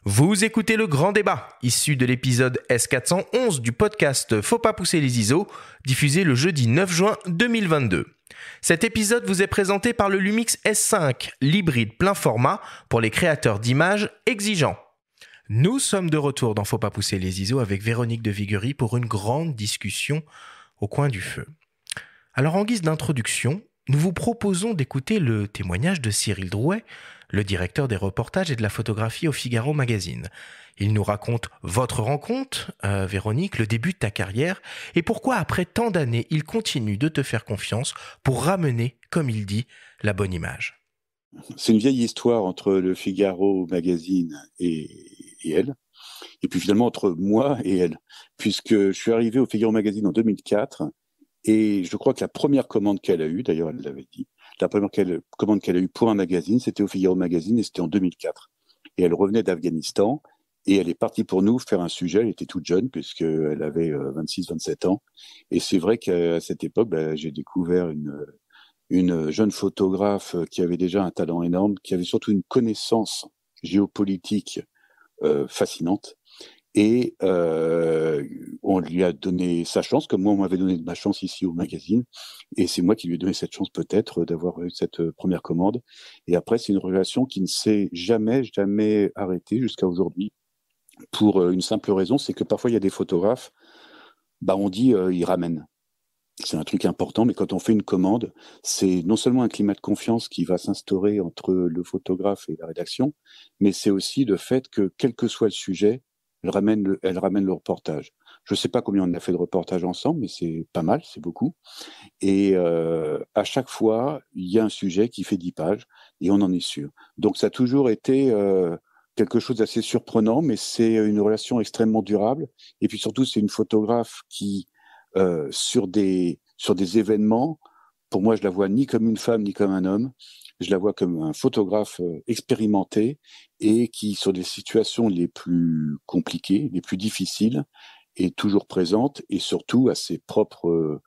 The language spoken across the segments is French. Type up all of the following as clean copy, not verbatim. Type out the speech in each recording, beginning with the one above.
Vous écoutez le grand débat, issu de l'épisode S411 du podcast Faut pas pousser les ISO, diffusé le jeudi 9 juin 2022. Cet épisode vous est présenté par le Lumix S5, l'hybride plein format pour les créateurs d'images exigeants. Nous sommes de retour dans Faut pas pousser les ISO avec Véronique de Viguerie pour une grande discussion au coin du feu. Alors en guise d'introduction, nous vous proposons d'écouter le témoignage de Cyril Drouet, le directeur des reportages et de la photographie au Figaro Magazine. Il nous raconte votre rencontre, Véronique, le début de ta carrière, et pourquoi après tant d'années, il continue de te faire confiance pour ramener, comme il dit, la bonne image. C'est une vieille histoire entre le Figaro Magazine et elle, et puis finalement entre moi et elle, puisque je suis arrivé au Figaro Magazine en 2004, et je crois que la première commande qu'elle a eue, d'ailleurs elle l'avait dit, la première commande qu'elle a eue pour un magazine, c'était au Figaro Magazine et c'était en 2004. Et elle revenait d'Afghanistan et elle est partie pour nous faire un sujet. Elle était toute jeune puisqu'elle avait 26-27 ans. Et c'est vrai qu'à cette époque, j'ai découvert une jeune photographe qui avait déjà un talent énorme, qui avait surtout une connaissance géopolitique fascinante. Et on lui a donné sa chance, comme moi on m'avait donné ma chance ici au magazine, et c'est moi qui lui ai donné cette chance peut-être d'avoir eu cette première commande. Et après c'est une relation qui ne s'est jamais arrêtée jusqu'à aujourd'hui, pour une simple raison, c'est que parfois il y a des photographes, on dit ils ramènent. C'est un truc important, mais quand on fait une commande, c'est non seulement un climat de confiance qui va s'instaurer entre le photographe et la rédaction, mais c'est aussi le fait que quel que soit le sujet, elle ramène le reportage. Je ne sais pas combien on a fait de reportages ensemble, mais c'est pas mal, c'est beaucoup. Et à chaque fois, il y a un sujet qui fait 10 pages et on en est sûr. Donc ça a toujours été quelque chose d'assez surprenant, mais c'est une relation extrêmement durable. Et puis surtout, c'est une photographe qui, sur des événements, pour moi, je la vois ni comme une femme ni comme un homme. Je la vois comme un photographe expérimenté et qui, sur des situations les plus compliquées, les plus difficiles, est toujours présente et surtout a ses propres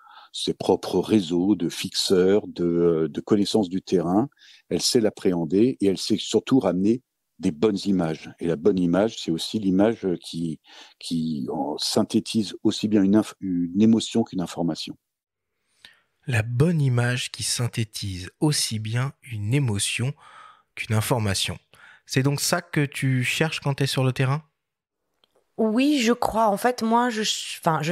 réseaux de fixeurs, de connaissances du terrain. Elle sait l'appréhender et elle sait surtout ramener des bonnes images. Et la bonne image, c'est aussi l'image qui synthétise aussi bien une émotion qu'une information. La bonne image qui synthétise aussi bien une émotion qu'une information. C'est donc ça que tu cherches quand tu es sur le terrain ? Oui, je crois. En fait, moi, je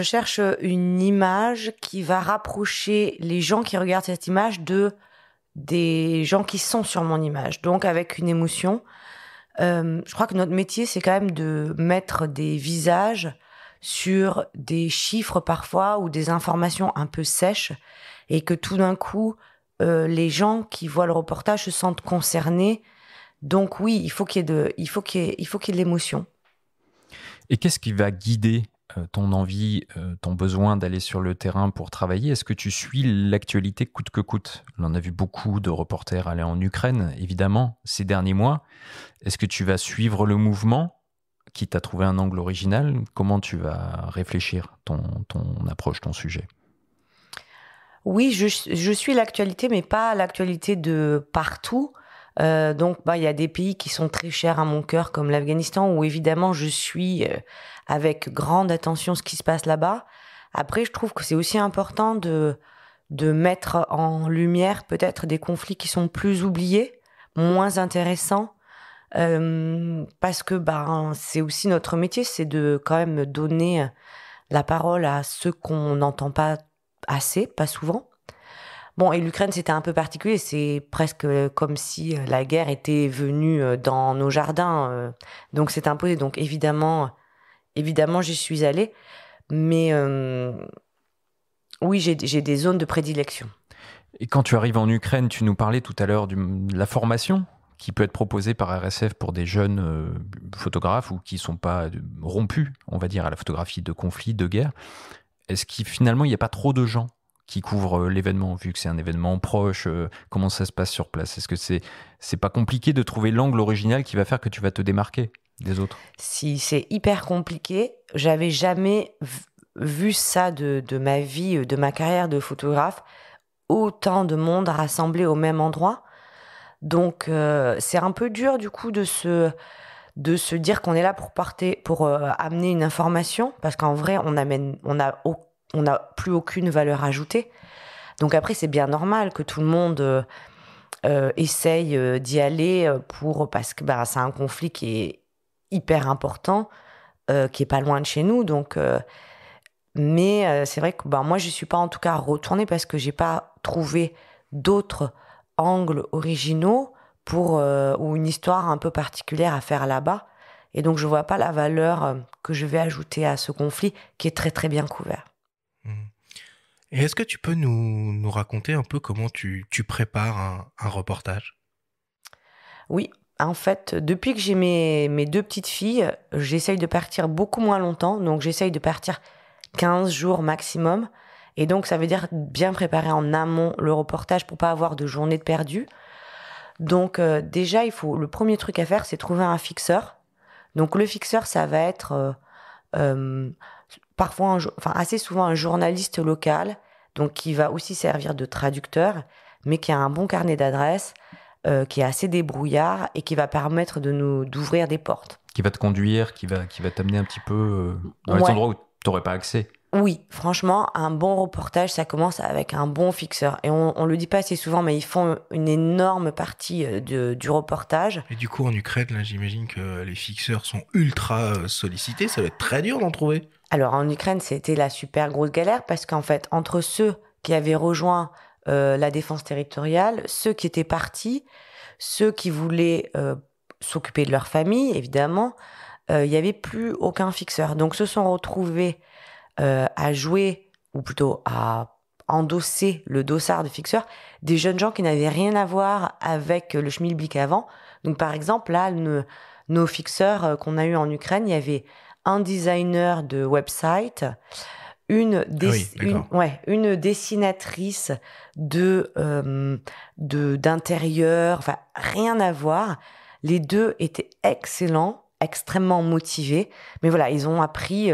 cherche une image qui va rapprocher les gens qui regardent cette image des gens qui sont sur mon image. Donc, avec une émotion. Je crois que notre métier, c'est quand même de mettre des visages sur des chiffres parfois ou des informations un peu sèches et que tout d'un coup, les gens qui voient le reportage se sentent concernés. Donc oui, il faut qu'il y ait de l'émotion. Et qu'est-ce qui va guider ton envie, ton besoin d'aller sur le terrain pour travailler ? Est-ce que tu suis l'actualité coûte que coûte ? On en a vu beaucoup de reporters aller en Ukraine, évidemment, ces derniers mois. Est-ce que tu vas suivre le mouvement qui t'a trouvé un angle original ? Comment tu vas réfléchir ton approche, ton sujet ? Oui, je suis l'actualité, mais pas l'actualité de partout. Donc, il y a des pays qui sont très chers à mon cœur, comme l'Afghanistan, où évidemment je suis avec grande attention ce qui se passe là-bas. Après, je trouve que c'est aussi important de mettre en lumière peut-être des conflits qui sont plus oubliés, moins intéressants, parce que c'est aussi notre métier, c'est de quand même donner la parole à ceux qu'on n'entend pas assez, pas souvent. Bon, et l'Ukraine, c'était un peu particulier. C'est presque comme si la guerre était venue dans nos jardins. Donc, c'est imposé. Donc, évidemment, j'y suis allée. Mais oui, j'ai des zones de prédilection. Et quand tu arrives en Ukraine, tu nous parlais tout à l'heure de la formation qui peut être proposée par RSF pour des jeunes photographes ou qui ne sont pas rompus, on va dire, à la photographie de conflits, de guerre. Est-ce qu'il finalement, il n'y a pas trop de gens qui couvrent l'événement, vu que c'est un événement proche, comment ça se passe sur place ? Est-ce que c'est pas compliqué de trouver l'angle original qui va faire que tu vas te démarquer des autres ? Si, c'est hyper compliqué. J'avais jamais vu ça de ma vie, de ma carrière de photographe, autant de monde rassemblé au même endroit. Donc, c'est un peu dur, du coup, de se de se dire qu'on est là pour amener une information, parce qu'en vrai, on n'a plus aucune valeur ajoutée. Donc après, c'est bien normal que tout le monde essaye d'y aller parce que c'est un conflit qui est hyper important, qui est pas loin de chez nous. Donc, mais c'est vrai que moi, je suis pas en tout cas retournée parce que j'ai pas trouvé d'autres angles originaux ou une histoire un peu particulière à faire là-bas. Et donc, je vois pas la valeur que je vais ajouter à ce conflit qui est très, très bien couvert. Et est-ce que tu peux nous raconter un peu comment tu prépares un reportage ? Oui, en fait, depuis que j'ai mes 2 petites filles, j'essaye de partir beaucoup moins longtemps. Donc, j'essaye de partir 15 jours maximum. Et donc, ça veut dire bien préparer en amont le reportage pour pas avoir de journée de perdu. Donc, déjà, le premier truc à faire, c'est trouver un fixeur. Donc, le fixeur, ça va être assez souvent un journaliste local, donc qui va aussi servir de traducteur, mais qui a un bon carnet d'adresses, qui est assez débrouillard et qui va permettre d'ouvrir des portes. Qui va te conduire, qui va t'amener un petit peu dans les endroits où tu n'aurais pas accès. Oui, franchement, un bon reportage, ça commence avec un bon fixeur. Et on le dit pas assez souvent, mais ils font une énorme partie du reportage. Et du coup, en Ukraine, là, j'imagine que les fixeurs sont ultra sollicités. Ça va être très dur d'en trouver. Alors, en Ukraine, c'était la super grosse galère parce qu'en fait, entre ceux qui avaient rejoint la défense territoriale, ceux qui étaient partis, ceux qui voulaient s'occuper de leur famille, évidemment, il n'y avait plus aucun fixeur. Donc, se sont retrouvés à jouer, ou plutôt à endosser le dossard de fixeur, des jeunes gens qui n'avaient rien à voir avec le schmilblick avant. Donc, par exemple, là, nos fixeurs qu'on a eu en Ukraine, il y avait un designer de website, une dessinatrice d'intérieur, enfin, rien à voir. Les 2 étaient excellents, extrêmement motivés. Mais voilà, ils ont appris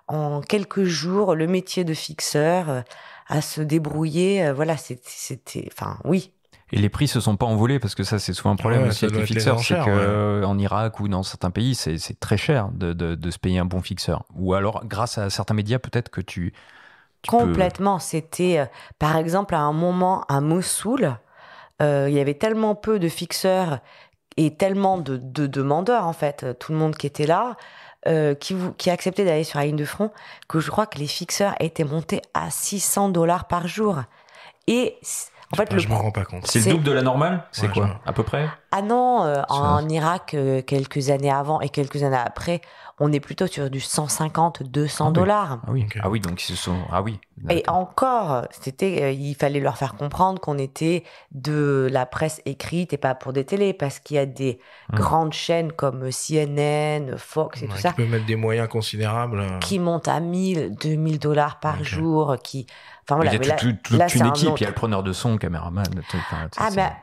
en quelques jours le métier de fixeur, à se débrouiller. Voilà, c'était... Enfin, oui. Et les prix se sont pas envolés parce que ça, c'est souvent un problème aussi avec les fixeurs. C'est qu'en Irak ou dans certains pays, c'est très cher de se payer un bon fixeur. Ou alors, grâce à certains médias, peut-être que tu Complètement. C'était, par exemple, à un moment à Mossoul, il y avait tellement peu de fixeurs et tellement de demandeurs, en fait, tout le monde qui était là, qui acceptaient d'aller sur la ligne de front, que je crois que les fixeurs étaient montés à $600 par jour. Et en fait, je m'en rends pas compte. C'est le double de la normale ? C'est quoi, à peu près ? Ah non, en Irak, quelques années avant et quelques années après, on est plutôt sur du 150, $200. Ah oui, okay. Ah oui, donc ils se sont... Ah oui. Et encore, il fallait leur faire comprendre qu'on était de la presse écrite et pas pour des télés, parce qu'il y a des grandes chaînes comme CNN, Fox et tout ça. Qui peuvent mettre des moyens considérables. Qui montent à $1,000, $2,000 par jour, Enfin, voilà, il y a toute une équipe, il y a le preneur de son, le caméraman.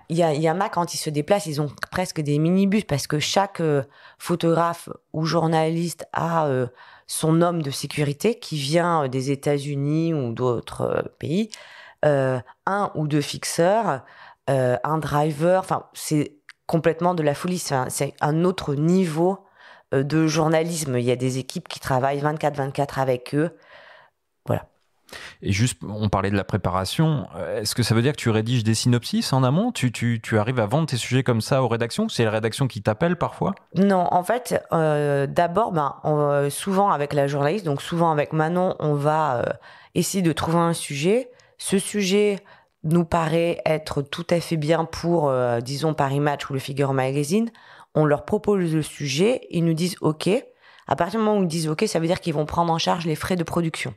Il y en a quand ils se déplacent, ils ont presque des minibus parce que chaque photographe ou journaliste a son homme de sécurité qui vient des États-Unis ou d'autres pays, 1 ou 2 fixeurs, un driver. Enfin, c'est complètement de la folie. C'est un autre niveau de journalisme. Il y a des équipes qui travaillent 24/24 avec eux. Voilà. Et juste, on parlait de la préparation. Est-ce que ça veut dire que tu rédiges des synopsis en amont ? Tu arrives à vendre tes sujets comme ça aux rédactions ? C'est la rédaction qui t'appelle parfois ? Non, en fait, d'abord, souvent avec la journaliste, donc souvent avec Manon, on va essayer de trouver un sujet. Ce sujet nous paraît être tout à fait bien pour, disons, Paris Match ou le Figaro Magazine. On leur propose le sujet, ils nous disent OK. À partir du moment où ils disent OK, ça veut dire qu'ils vont prendre en charge les frais de production.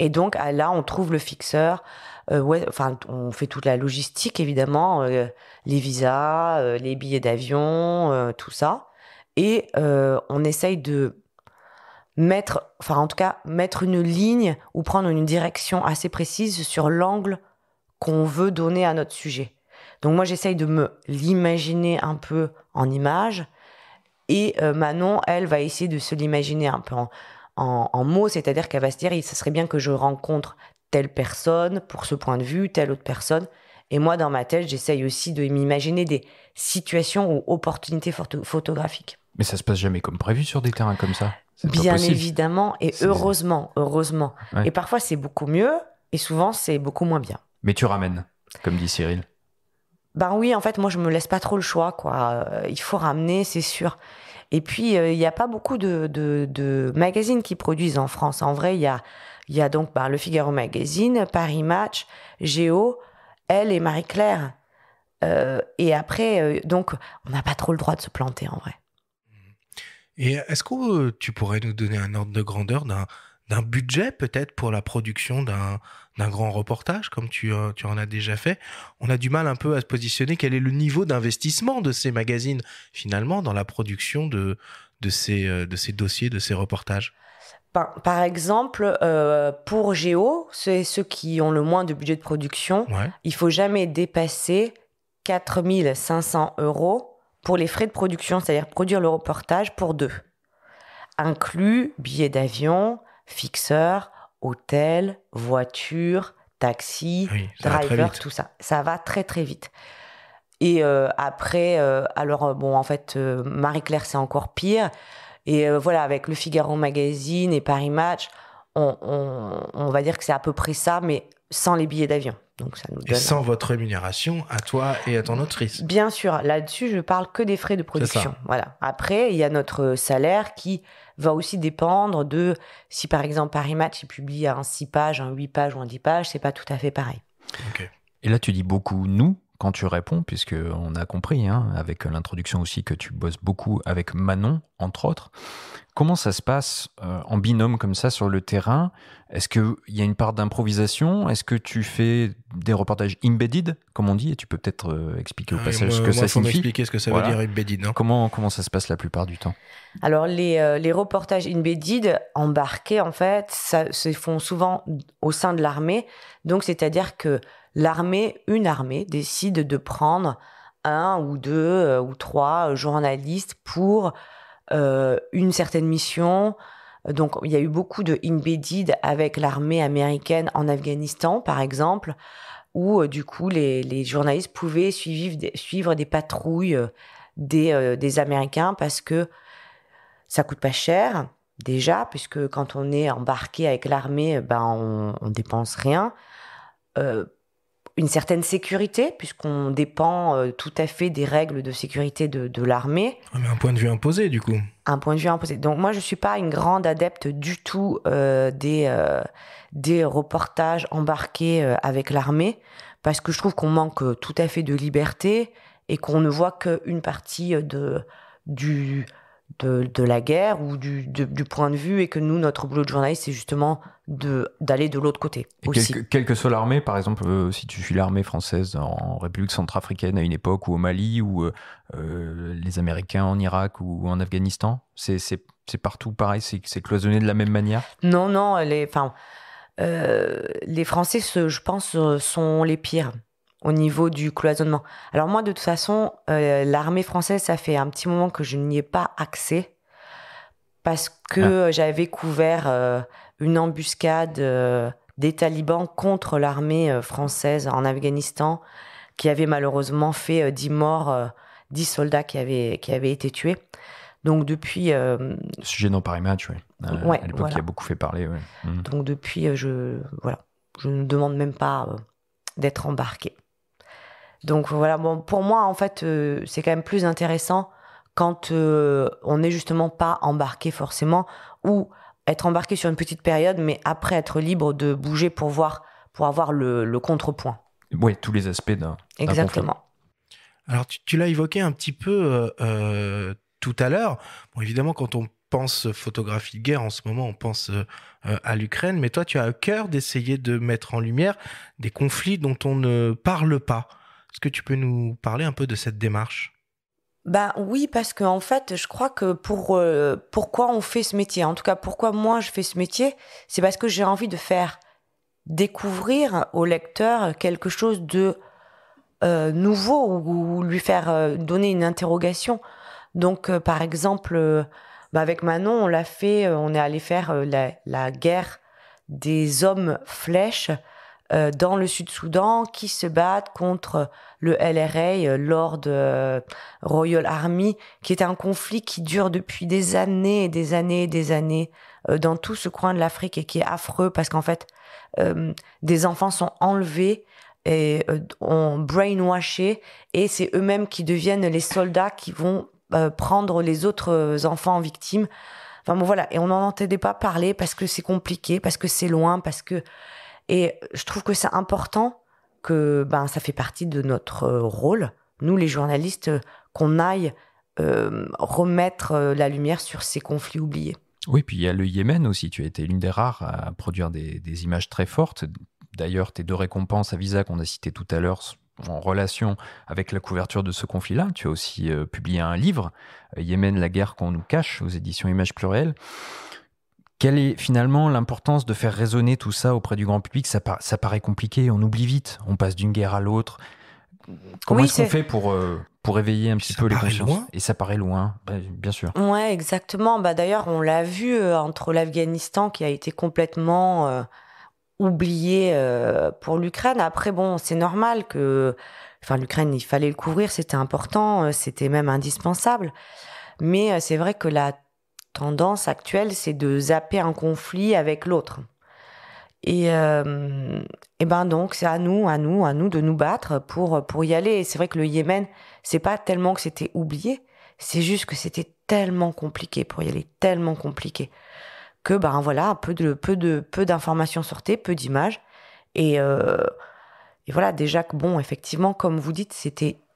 Et donc, là, on trouve le fixeur. On fait toute la logistique, évidemment, les visas, les billets d'avion, tout ça. Et on essaye de mettre une ligne ou prendre une direction assez précise sur l'angle qu'on veut donner à notre sujet. Donc, moi, j'essaye de me l'imaginer un peu en image. Et Manon, elle, va essayer de se l'imaginer un peu en mots, c'est-à-dire qu'elle va se dire, ce serait bien que je rencontre telle personne pour ce point de vue, telle autre personne. Et moi, dans ma tête, j'essaye aussi de m'imaginer des situations ou opportunités photographiques. Mais ça se passe jamais comme prévu sur des terrains comme ça. Bien évidemment, et heureusement. Ouais. Et parfois, c'est beaucoup mieux, et souvent, c'est beaucoup moins bien. Mais tu ramènes, comme dit Cyril. Ben oui, en fait, moi, je me laisse pas trop le choix, quoi. Il faut ramener, c'est sûr. Et puis, il n'y a pas beaucoup de magazines qui produisent en France. En vrai, il y a donc le Figaro Magazine, Paris Match, Géo, Elle et Marie-Claire. Et après, donc, on n'a pas trop le droit de se planter, en vrai. Et est-ce que tu pourrais nous donner un ordre de grandeur d'un budget peut-être pour la production d'un grand reportage comme tu en as déjà fait? On a du mal un peu à se positionner. Quel est le niveau d'investissement de ces magazines finalement dans la production de ces dossiers, de ces reportages? Par exemple, pour Géo, c'est ceux qui ont le moins de budget de production. Ouais. Il faut jamais dépasser 4 500 € pour les frais de production, c'est-à-dire produire le reportage pour 2. Inclus billets d'avion, fixeur, hôtel, voiture, taxi, Oui, driver, tout ça. Ça va très très vite. Et après, en fait, Marie-Claire, c'est encore pire. Et voilà, avec le Figaro Magazine et Paris Match, on va dire que c'est à peu près ça, mais sans les billets d'avion. Donc ça nous donne... Et sans votre rémunération à toi et à ton autrice. Bien sûr, là-dessus, je parle que des frais de production. Voilà. Après, il y a notre salaire qui va aussi dépendre de si, par exemple, Paris Match, il publie un 6 pages, un 8 pages ou un 10 pages, c'est pas tout à fait pareil. Okay. Et là, tu dis beaucoup « nous » quand tu réponds, puisqu'on a compris, avec l'introduction aussi, que tu bosses beaucoup avec Manon, entre autres. Comment ça se passe en binôme comme ça sur le terrain? Est-ce qu'il y a une part d'improvisation? Est-ce que tu fais des reportages embedded, comme on dit? Et tu peux peut-être expliquer au passage ce que ça signifie. M'expliquer ce que ça veut dire embedded. Non? Comment ça se passe la plupart du temps? Alors, les reportages embedded, embarqués, en fait, ça se font souvent au sein de l'armée. Donc, c'est-à-dire que une armée décide de prendre 1 ou 2 ou 3 journalistes pour une certaine mission. Donc, il y a eu beaucoup de embedded avec l'armée américaine en Afghanistan, par exemple, où du coup, les journalistes pouvaient suivre des patrouilles des Américains parce que ça coûte pas cher, déjà, puisque quand on est embarqué avec l'armée, on dépense rien. Une certaine sécurité, puisqu'on dépend tout à fait des règles de sécurité de l'armée. Mais un point de vue imposé, du coup. Un point de vue imposé. Donc moi, je ne suis pas une grande adepte du tout des reportages embarqués avec l'armée, parce que je trouve qu'on manque tout à fait de liberté et qu'on ne voit qu'une partie de la guerre ou du point de vue, et que nous, notre boulot de journaliste, c'est justement d'aller de l'autre côté aussi. Quelle que soit l'armée, par exemple, si tu suis l'armée française en République centrafricaine à une époque, ou au Mali, ou les Américains en Irak ou en Afghanistan, c'est partout pareil, c'est cloisonné de la même manière? Non, les Français, je pense, sont les pires au niveau du cloisonnement. Alors moi, de toute façon, l'armée française, ça fait un petit moment que je n'y ai pas accès, parce que j'avais couvert une embuscade des talibans contre l'armée française en Afghanistan, qui avait malheureusement fait 10 morts, 10 soldats qui avaient été tués. Donc depuis... Sujet dans Paris Match, oui. Ouais, à l'époque, voilà. Il a beaucoup fait parler. Ouais. Donc depuis, je ne demande même pas d'être embarqué. Donc voilà, bon, pour moi, en fait, c'est quand même plus intéressant quand on n'est justement pas embarqué forcément, ou être embarqué sur une petite période, mais après être libre de bouger pour avoir le contrepoint. Oui, tous les aspects d'un Exactement. conflit. Alors, tu l'as évoqué un petit peu tout à l'heure. Bon, évidemment, quand on pense photographie de guerre en ce moment, on pense à l'Ukraine, mais toi, tu as à cœur d'essayer de mettre en lumière des conflits dont on ne parle pas. Est-ce que tu peux nous parler un peu de cette démarche ? Oui, parce qu'en fait, je crois que pourquoi on fait ce métier, en tout cas pourquoi moi je fais ce métier, c'est parce que j'ai envie de faire découvrir au lecteur quelque chose de nouveau, ou lui faire donner une interrogation. Donc, par exemple, avec Manon, on est allé faire la guerre des hommes flèches dans le Sud-Soudan qui se battent contre le LRA, Lord Royal Army, qui est un conflit qui dure depuis des années et des années et des années dans tout ce coin de l'Afrique et qui est affreux parce qu'en fait, des enfants sont enlevés et ont brainwashé et c'est eux-mêmes qui deviennent les soldats qui vont prendre les autres enfants victimes. Enfin bon, voilà, et on n'en entendait pas parler parce que c'est compliqué, parce que c'est loin, et je trouve que c'est important que ça fait partie de notre rôle, nous les journalistes, qu'on aille remettre la lumière sur ces conflits oubliés. Oui, puis il y a le Yémen aussi. Tu as été l'une des rares à produire des images très fortes. D'ailleurs, tes 2 récompenses à Visa qu'on a citées tout à l'heure en relation avec la couverture de ce conflit-là. Tu as aussi publié un livre, Yémen, la guerre qu'on nous cache, aux éditions Images Plurielles. Quelle est finalement l'importance de faire résonner tout ça auprès du grand public ? Ça paraît compliqué, on oublie vite, on passe d'une guerre à l'autre. Comment est-ce qu'on fait pour éveiller un petit peu les consciences ? Loin. Et ça paraît loin, bien sûr. Ouais, exactement. D'ailleurs, on l'a vu entre l'Afghanistan qui a été complètement oublié pour l'Ukraine. Après, bon, c'est normal que... Enfin, l'Ukraine, il fallait le couvrir, c'était important, c'était même indispensable. Mais c'est vrai que la tendance actuelle, c'est de zapper un conflit avec l'autre. Et donc, c'est à nous de nous battre pour y aller. Et c'est vrai que le Yémen, c'est pas tellement que c'était oublié, c'est juste que c'était tellement compliqué pour y aller, tellement compliqué. Que voilà, peu d'informations sortaient, peu d'images, et voilà, déjà que bon, effectivement, comme vous dites,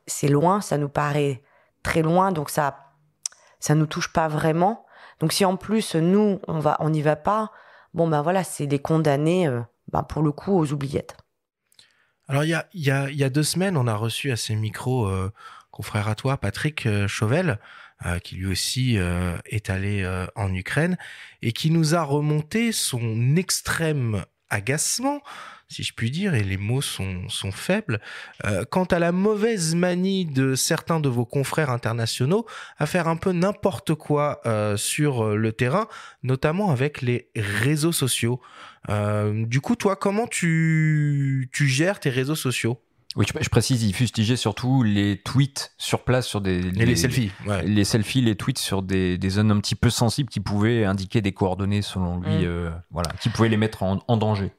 c'est loin, ça nous paraît très loin, donc ça nous touche pas vraiment. Donc si en plus nous on n'y va pas, voilà, c'est des condamnés pour le coup aux oubliettes. Alors il y a 2 semaines, on a reçu à ces micros confrère à toi, Patrick Chauvel, qui lui aussi est allé en Ukraine et qui nous a remonté son extrême agacement, si je puis dire, et les mots sont faibles, quant à la mauvaise manie de certains de vos confrères internationaux à faire un peu n'importe quoi sur le terrain, notamment avec les réseaux sociaux. Du coup, toi, comment tu gères tes réseaux sociaux ? Oui, je précise, il fustigeait surtout les tweets sur place sur les selfies, ouais. Les selfies, les tweets sur des zones un petit peu sensibles qui pouvaient indiquer des coordonnées selon lui, qui pouvaient les mettre en danger.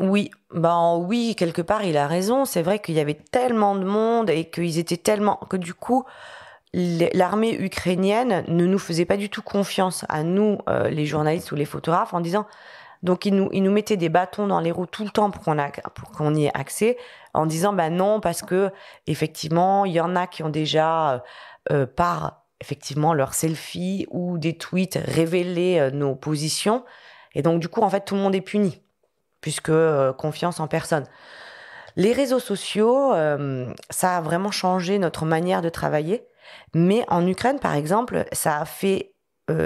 Oui, oui, quelque part, il a raison. C'est vrai qu'il y avait tellement de monde et qu'ils étaient tellement... que du coup, l'armée ukrainienne ne nous faisait pas du tout confiance à nous, les journalistes ou les photographes, en disant... Donc, ils nous mettaient des bâtons dans les roues tout le temps pour qu'on y ait accès, en disant non, parce que effectivement, il y en a qui ont déjà, par effectivement leurs selfies ou des tweets, révélé nos positions. Et donc, du coup, en fait, tout le monde est puni, puisque confiance en personne. Les réseaux sociaux, ça a vraiment changé notre manière de travailler. Mais en Ukraine, par exemple, ça a fait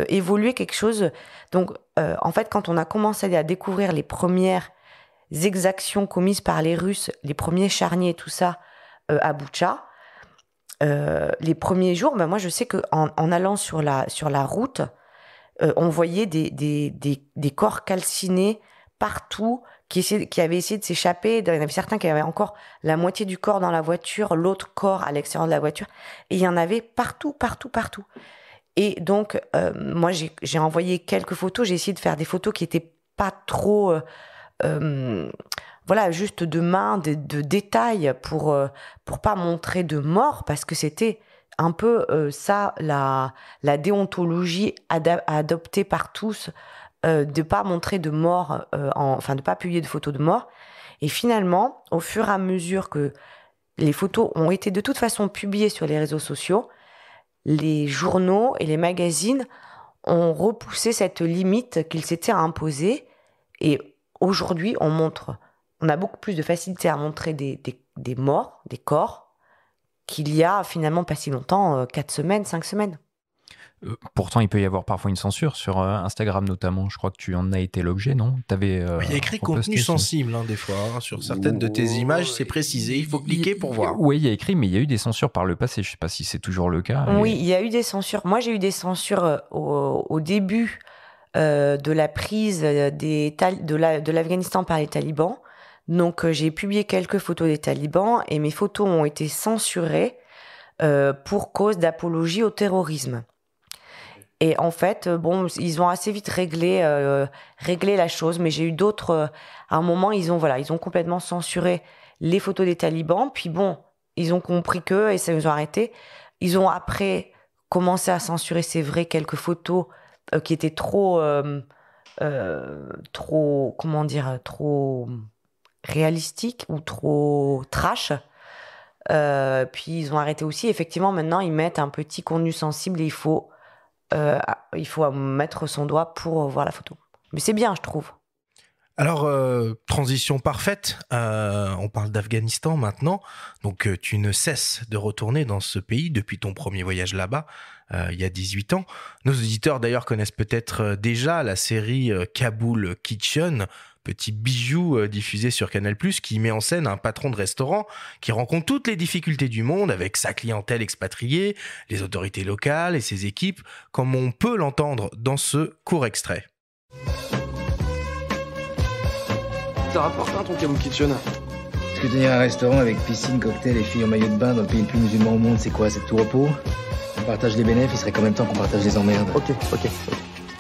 évoluer quelque chose. Donc, en fait, quand on a commencé à découvrir les premières exactions commises par les Russes, les premiers charniers et tout ça, à Boutcha, les premiers jours, moi, je sais qu'en allant sur la route, on voyait des corps calcinés partout, qui avaient essayé de s'échapper. Il y en avait certains qui avaient encore la moitié du corps dans la voiture, l'autre corps à l'extérieur de la voiture. Et il y en avait partout. Et donc, moi, j'ai envoyé quelques photos. J'ai essayé de faire des photos qui n'étaient pas trop... juste de main, de détails pour pas montrer de mort, parce que c'était un peu ça, la déontologie adoptée par tous, de pas montrer de mort, de pas publier de photos de mort. Et finalement, au fur et à mesure que les photos ont été de toute façon publiées sur les réseaux sociaux, les journaux et les magazines ont repoussé cette limite qu'ils s'étaient imposée. Et aujourd'hui, on a beaucoup plus de facilité à montrer des morts, des corps, qu'il y a finalement pas si longtemps, 4 semaines, 5 semaines. Pourtant, il peut y avoir parfois une censure sur Instagram notamment. Je crois que tu en as été l'objet, non ? Il y a écrit contenu sensible des fois. Sur certaines de tes images, c'est précisé. Il faut cliquer pour voir. Oui, il y a écrit, mais il y a eu des censures par le passé. Je ne sais pas si c'est toujours le cas. Oui, il y a eu des censures. Moi, j'ai eu des censures au début de la prise de l'Afghanistan par les talibans. Donc, j'ai publié quelques photos des talibans et mes photos ont été censurées pour cause d'apologie au terrorisme. Et en fait, bon, ils ont assez vite réglé la chose, mais j'ai eu d'autres... à un moment, ils ont complètement censuré les photos des talibans, puis bon, ils ont compris et ça nous a arrêté. Ils ont après commencé à censurer, c'est vrai, quelques photos qui étaient trop réalistiques ou trop trash. Puis ils ont arrêté aussi. Effectivement, maintenant, ils mettent un petit contenu sensible et il faut mettre son doigt pour voir la photo. Mais c'est bien, je trouve. Alors, transition parfaite, on parle d'Afghanistan maintenant, donc tu ne cesses de retourner dans ce pays depuis ton premier voyage là-bas, il y a 18 ans. Nos auditeurs d'ailleurs connaissent peut-être déjà la série Kabul Kitchen, petit bijou diffusé sur Canal+, qui met en scène un patron de restaurant qui rencontre toutes les difficultés du monde avec sa clientèle expatriée, les autorités locales et ses équipes, comme on peut l'entendre dans ce court extrait. Ça rapporte ton Kabul Kitchen? Est-ce que tenir un restaurant avec piscine, cocktail et filles en maillot de bain dans le pays le plus musulman au monde, c'est quoi? C'est tout repos? On partage les bénéfices, il serait quand même temps qu'on partage les emmerdes. Ok.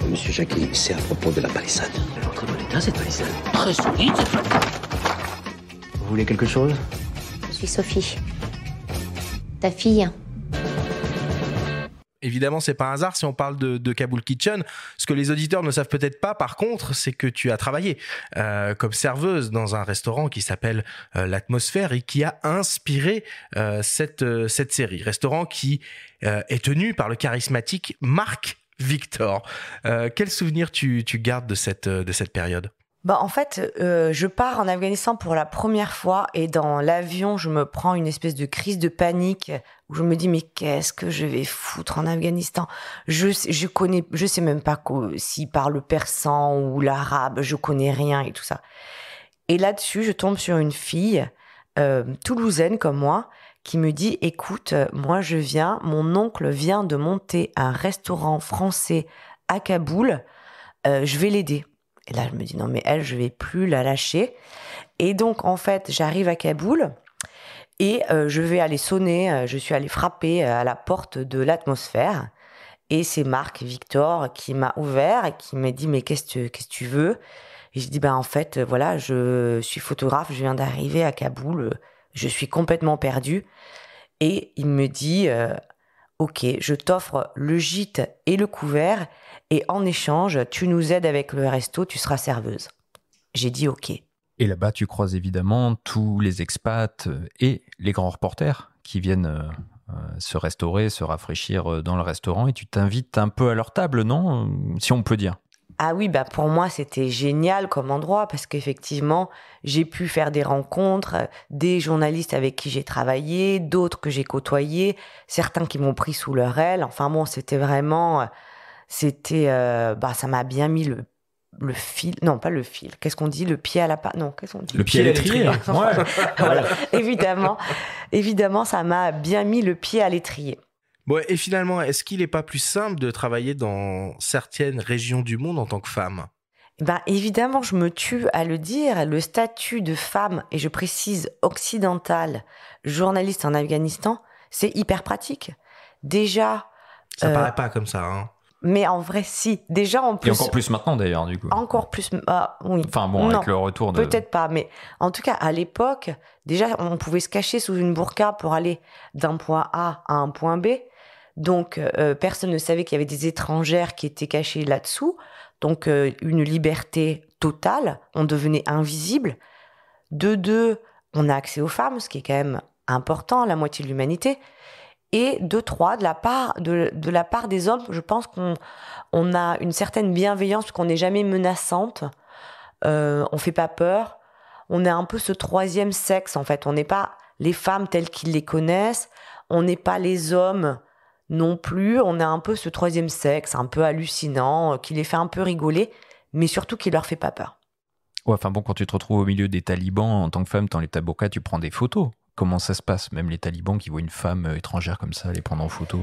Monsieur Jackie, c'est à propos de la palissade. Elle est en très bon état, cette palissade. Très solide, cette palissade. Vous voulez quelque chose? Je suis Sophie, ta fille. Évidemment, c'est pas un hasard si on parle de Kabul Kitchen. Ce que les auditeurs ne savent peut-être pas, par contre, c'est que tu as travaillé comme serveuse dans un restaurant qui s'appelle L'Atmosphère et qui a inspiré cette série. Restaurant qui est tenu par le charismatique Marc Victor. Quel souvenir tu gardes de cette période ? En fait, je pars en Afghanistan pour la première fois et dans l'avion, je me prends une espèce de crise de panique où je me dis mais qu'est-ce que je vais foutre en Afghanistan ? Je sais même pas s'ils parlent le persan ou l'arabe, je connais rien et tout ça. Et là-dessus, je tombe sur une fille toulousaine comme moi qui me dit écoute, moi mon oncle vient de monter un restaurant français à Kaboul, je vais l'aider. Et là, je me dis, non, mais elle, je vais plus la lâcher. Et donc, en fait, j'arrive à Kaboul et je vais aller sonner, je suis allée frapper à la porte de l'Atmosphère. Et c'est Marc Victor qui m'a ouvert et qui m'a dit, mais qu'est-ce que tu veux ? Et je dis, en fait, voilà, je suis photographe, je viens d'arriver à Kaboul, je suis complètement perdue. Et il me dit, ok, je t'offre le gîte et le couvert. Et en échange, tu nous aides avec le resto, tu seras serveuse. J'ai dit OK. Et là-bas, tu croises évidemment tous les expats et les grands reporters qui viennent se restaurer, se rafraîchir dans le restaurant. Et tu t'invites un peu à leur table, non ? Si on peut dire. Ah oui, pour moi, c'était génial comme endroit parce qu'effectivement, j'ai pu faire des rencontres, des journalistes avec qui j'ai travaillé, d'autres que j'ai côtoyés, certains qui m'ont pris sous leur aile. Enfin bon, c'était vraiment... ça m'a bien mis le fil, non pas le fil, qu'est-ce qu'on dit, le pied à la pâte, non, qu'est-ce qu'on dit, le pied à l'étrier. Ouais. Voilà. évidemment ça m'a bien mis le pied à l'étrier. Bon, et finalement, est-ce qu'il n'est pas plus simple de travailler dans certaines régions du monde en tant que femme ? Évidemment, je me tue à le dire, le statut de femme, et je précise occidentale, journaliste en Afghanistan, c'est hyper pratique. Déjà... Ça paraît pas comme ça, hein. Mais en vrai, si. Déjà, en plus... Et encore plus maintenant, d'ailleurs, du coup. Encore plus... oui. Enfin bon, non, avec le retour de... Peut-être pas, mais en tout cas, à l'époque, déjà, on pouvait se cacher sous une burqa pour aller d'un point A à un point B. Donc, personne ne savait qu'il y avait des étrangères qui étaient cachées là-dessous. Donc, une liberté totale. On devenait invisible. De deux, on a accès aux femmes, ce qui est quand même important, la moitié de l'humanité. Et de trois, de la part des hommes, je pense qu'on a une certaine bienveillance, parce qu'on n'est jamais menaçante, on fait pas peur, on est un peu ce troisième sexe, en fait. On n'est pas les femmes telles qu'ils les connaissent, on n'est pas les hommes non plus, on est un peu ce troisième sexe, un peu hallucinant, qui les fait un peu rigoler, mais surtout qui leur fait pas peur. Ouais, enfin bon, quand tu te retrouves au milieu des talibans, en tant que femme, dans les taboukas, tu prends des photos. Comment ça se passe, même les talibans qui voient une femme étrangère comme ça, les prendre en photo ?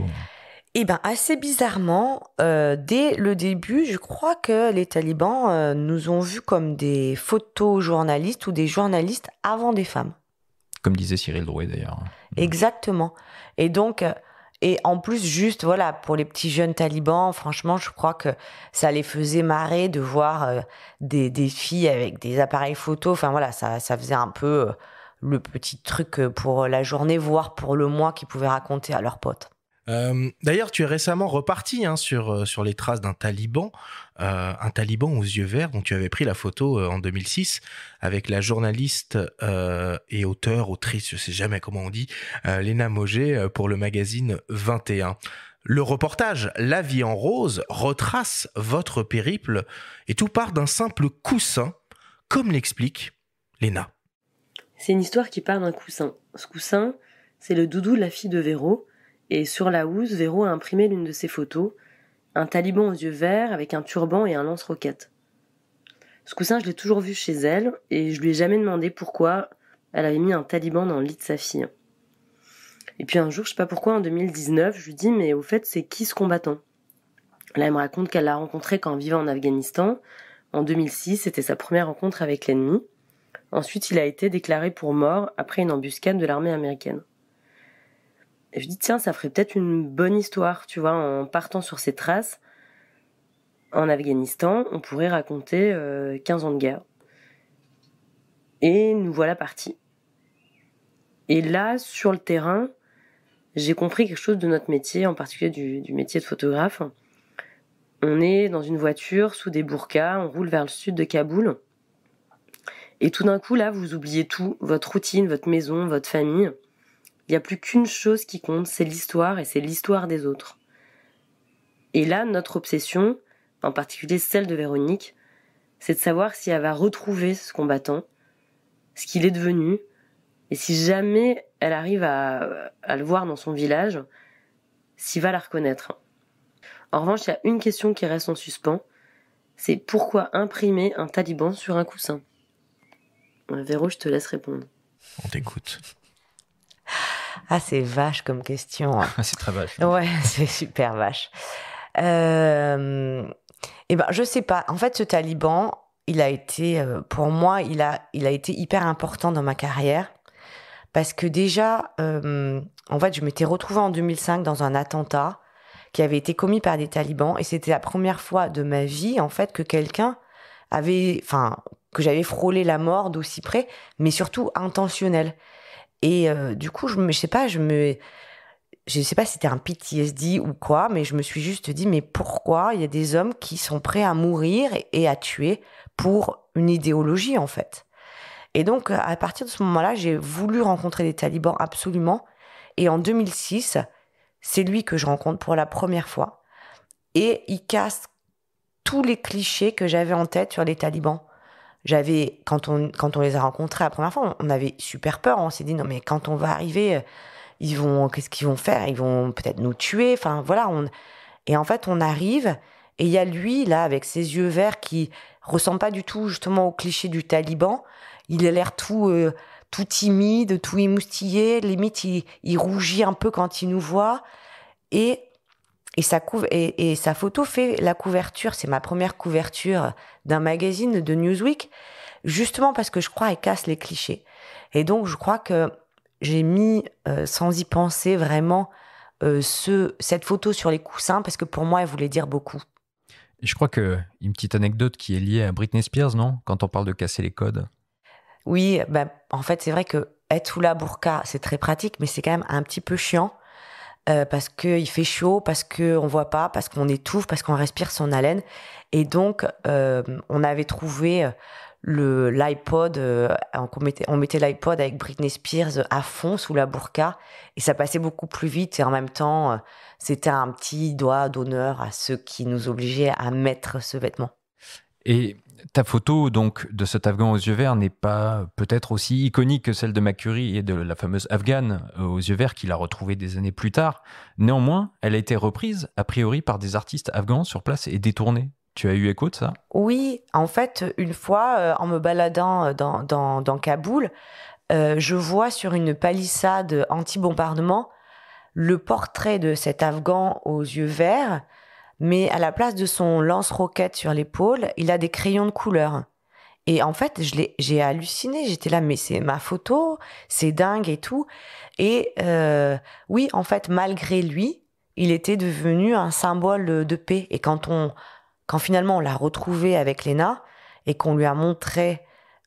Eh ben, assez bizarrement, dès le début, je crois que les talibans nous ont vus comme des photojournalistes ou des journalistes avant des femmes. Comme disait Cyril Drouet d'ailleurs. Exactement. Et donc, et en plus, juste, voilà, pour les petits jeunes talibans, franchement, je crois que ça les faisait marrer de voir des filles avec des appareils photo. Enfin, voilà, ça faisait un peu le petit truc pour la journée, voire pour le mois qu'ils pouvaient raconter à leurs potes. D'ailleurs, tu es récemment reparti sur les traces d'un taliban aux yeux verts dont tu avais pris la photo en 2006 avec la journaliste et autrice, je sais jamais comment on dit, Léna Mogé pour le magazine 21. Le reportage La vie en rose retrace votre périple et tout part d'un simple coussin, comme l'explique Léna. C'est une histoire qui part d'un coussin. Ce coussin, c'est le doudou de la fille de Véro. Et sur la housse, Véro a imprimé l'une de ses photos, un taliban aux yeux verts avec un turban et un lance-roquette. Ce coussin, je l'ai toujours vu chez elle, et je lui ai jamais demandé pourquoi elle avait mis un taliban dans le lit de sa fille. Et puis un jour, je sais pas pourquoi, en 2019, je lui dis « Mais au fait, c'est qui ce combattant ?» Là, elle me raconte qu'elle l'a rencontré quand elle vivait en Afghanistan. En 2006, c'était sa première rencontre avec l'ennemi. Ensuite, il a été déclaré pour mort après une embuscade de l'armée américaine. Et je dis, tiens, ça ferait peut-être une bonne histoire, tu vois, en partant sur ces traces. En Afghanistan, on pourrait raconter 15 ans de guerre. Et nous voilà partis. Et là, sur le terrain, j'ai compris quelque chose de notre métier, en particulier du métier de photographe. On est dans une voiture, sous des burqas, on roule vers le sud de Kaboul. Et tout d'un coup, là, vous oubliez tout, votre routine, votre maison, votre famille. Il n'y a plus qu'une chose qui compte, c'est l'histoire, et c'est l'histoire des autres. Et là, notre obsession, en particulier celle de Véronique, c'est de savoir si elle va retrouver ce combattant, ce qu'il est devenu, et si jamais elle arrive à le voir dans son village, s'il va la reconnaître. En revanche, il y a une question qui reste en suspens, c'est pourquoi imprimer un taliban sur un coussin ? Véro, je te laisse répondre. On t'écoute. Ah, c'est vache comme question. C'est très vache. Ouais, c'est super vache. Eh ben, je sais pas. En fait, ce taliban, il a été, pour moi, il a été hyper important dans ma carrière. Parce que déjà, en fait, je m'étais retrouvée en 2005 dans un attentat qui avait été commis par des talibans. Et c'était la première fois de ma vie, en fait, que quelqu'un que j'avais frôlé la mort d'aussi près, mais surtout intentionnel. Et du coup, je sais pas si c'était un PTSD ou quoi, mais je me suis juste dit, mais pourquoi il y a des hommes qui sont prêts à mourir et à tuer pour une idéologie, en fait. Et donc, à partir de ce moment-là, j'ai voulu rencontrer des talibans absolument. Et en 2006, c'est lui que je rencontre pour la première fois. Et il casse tous les clichés que j'avais en tête sur les talibans. Quand on les a rencontrés la première fois, on avait super peur. On s'est dit, non, mais quand on va arriver, qu'est-ce qu'ils vont faire ? Ils vont peut-être nous tuer. Enfin, voilà. Et en fait, on arrive et il y a lui, là, avec ses yeux verts qui ressemble pas du tout, justement, au cliché du taliban. Il a l'air tout timide, tout émoustillé. Limite, il rougit un peu quand il nous voit. Et sa photo fait la couverture, c'est ma première couverture d'un magazine de Newsweek, justement parce que je crois qu'elle casse les clichés. Et donc, je crois que j'ai mis, sans y penser vraiment, cette photo sur les coussins, parce que pour moi, elle voulait dire beaucoup. Et je crois qu'une petite anecdote qui est liée à Britney Spears, non ? Quand on parle de casser les codes. Oui, en fait, c'est vrai que être sous la burqa, c'est très pratique, mais c'est quand même un petit peu chiant. Parce qu'il fait chaud, parce qu'on ne voit pas, parce qu'on étouffe, parce qu'on respire son haleine. Et donc, on avait trouvé l'iPod, on mettait l'iPod avec Britney Spears à fond sous la burqa, et ça passait beaucoup plus vite, et en même temps, c'était un petit doigt d'honneur à ceux qui nous obligeaient à mettre ce vêtement. Et ta photo donc de cet Afghan aux yeux verts n'est pas peut-être aussi iconique que celle de McCurry et de la fameuse Afghane aux yeux verts qu'il a retrouvée des années plus tard. Néanmoins, elle a été reprise a priori par des artistes afghans sur place et détournée. Tu as eu écho de ça ? Oui, en fait, une fois, en me baladant dans Kaboul, je vois sur une palissade anti-bombardement le portrait de cet Afghan aux yeux verts, mais à la place de son lance-roquette sur l'épaule, il a des crayons de couleur. Et en fait, j'ai halluciné. J'étais là, mais c'est ma photo, c'est dingue et tout. Et oui, en fait, malgré lui, il était devenu un symbole de paix. Et quand finalement on l'a retrouvé avec Léna et qu'on lui a montré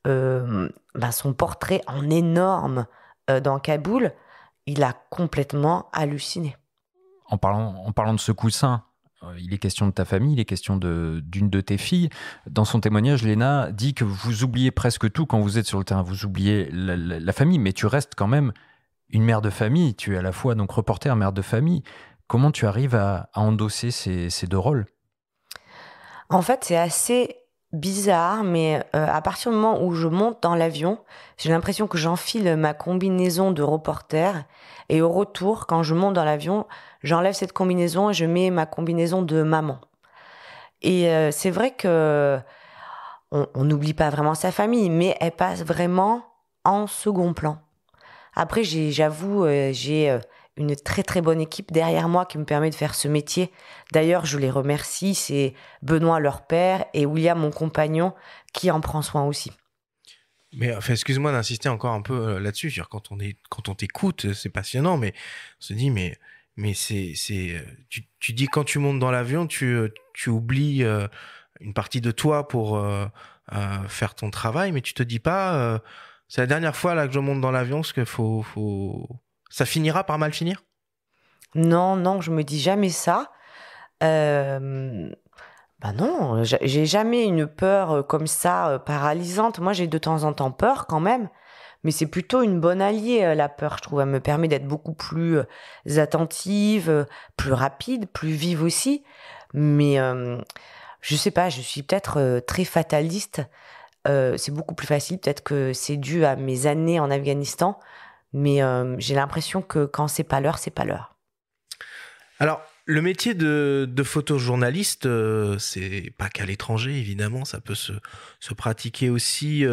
son portrait en énorme dans Kaboul, il a complètement halluciné. En parlant de ce coussin, il est question de ta famille, il est question d'une de tes filles. Dans son témoignage, Léna dit que vous oubliez presque tout quand vous êtes sur le terrain. Vous oubliez la famille, mais tu restes quand même une mère de famille. Tu es à la fois donc reporter, mère de famille. Comment tu arrives à endosser ces deux rôles ? En fait, c'est assez bizarre, mais à partir du moment où je monte dans l'avion, j'ai l'impression que j'enfile ma combinaison de reporter, et au retour, quand je monte dans l'avion, j'enlève cette combinaison et je mets ma combinaison de maman. Et c'est vrai que on n'oublie pas vraiment sa famille, mais elle passe vraiment en second plan. Après, j'avoue, j'ai une très très bonne équipe derrière moi qui me permet de faire ce métier. D'ailleurs, je les remercie, c'est Benoît, leur père, et William, mon compagnon, qui en prend soin aussi. Mais enfin, excuse-moi d'insister encore un peu là-dessus. Quand on t'écoute, c'est passionnant, mais on se dit, mais tu dis quand tu montes dans l'avion, tu oublies une partie de toi pour faire ton travail, mais tu te dis pas, c'est la dernière fois là que je monte dans l'avion, parce que ça finira par mal finir ? Non, je me dis jamais ça. Non, j'ai jamais une peur comme ça, paralysante. Moi, j'ai de temps en temps peur quand même, mais c'est plutôt une bonne alliée, la peur, je trouve. Elle me permet d'être beaucoup plus attentive, plus rapide, plus vive aussi. Mais je sais pas, je suis peut-être très fataliste. C'est beaucoup plus facile, peut-être que c'est dû à mes années en Afghanistan, mais j'ai l'impression que quand c'est pas l'heure, c'est pas l'heure. Alors, le métier de photojournaliste, c'est pas qu'à l'étranger, évidemment, ça peut se pratiquer aussi